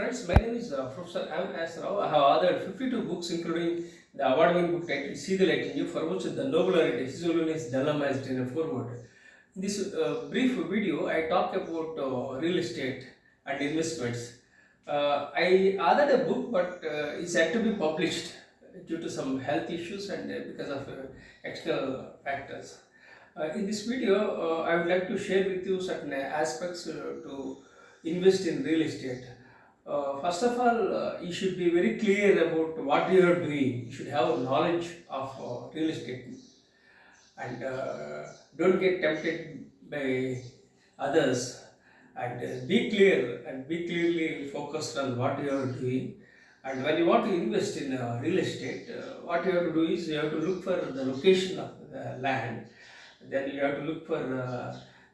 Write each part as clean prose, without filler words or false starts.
friends, my name is Professor M. S. Rao. I have authored 52 books, including the award-winning book titled See the Light in You, for which the Nobel laureate is dilemmatized in a foreword. In this brief video, I talk about real estate and investments. I authored a book, but it's yet to be published due to some health issues and because of external factors. In this video, I would like to share with you certain aspects to invest in real estate. First of all, you should be very clear about what you are doing. You should have knowledge of real estate and don't get tempted by others, and be clear and be clearly focused on what you are doing. And when you want to invest in real estate, what you have to do is you have to look for the location of the land. Then you have to look for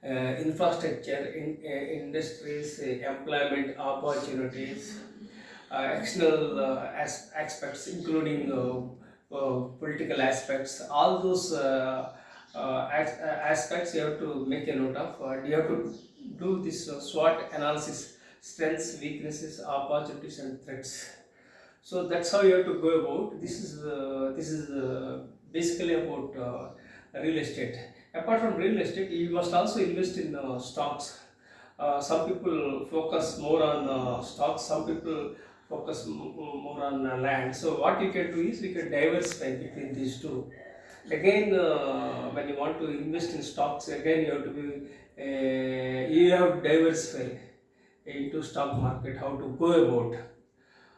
infrastructure, industries, employment opportunities, external aspects, including political aspects. All those aspects you have to make a note of. You have to do this SWOT analysis: strengths, weaknesses, opportunities, and threats. So that's how you have to go about. This is basically about real estate. Apart from real estate, you must also invest in stocks. Some people focus more on stocks. Some people focus more on land. So what you can do is you can diversify between these two. Again, when you want to invest in stocks, again you have to be you have to diversify into stock market. How to go about.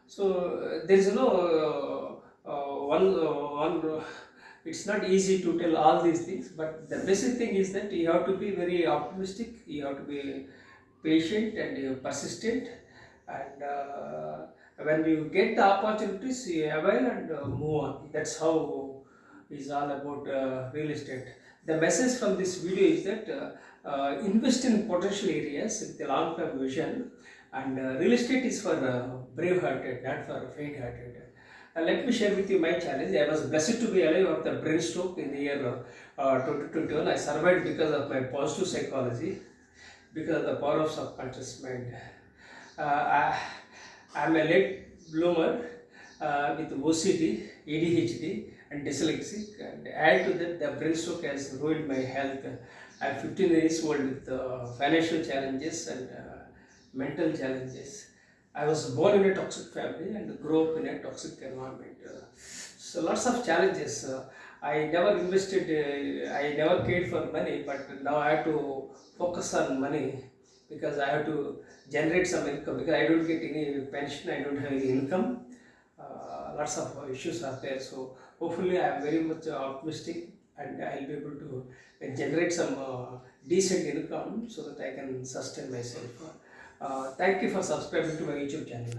So there is no one. It's not easy to tell all these things, but the basic thing is that you have to be very optimistic. You have to be patient and persistent. And when you get the opportunities, you avail and move on. That's how is all about real estate. The message from this video is that invest in potential areas with a long-term vision, and real estate is for brave-hearted, not for faint-hearted. Let me share with you my challenge. I was blessed to be alive after brain stroke in the year 2021. I survived because of my positive psychology, because of the power of subconscious mind. I am a late bloomer with OCD, ADHD, and Dyslexic, and add to that the brain stroke has ruined my health. I am 15 years old with financial challenges and mental challenges. I was born in a toxic family and grew up in a toxic environment. So lots of challenges. I never invested, I never cared for money, but now I have to focus on money because I have to generate some income, because I don't get any pension, I don't have any income. Lots of issues are there. So hopefully I am very much optimistic and I will be able to generate some decent income so that I can sustain myself. Thank you for subscribing to my YouTube channel.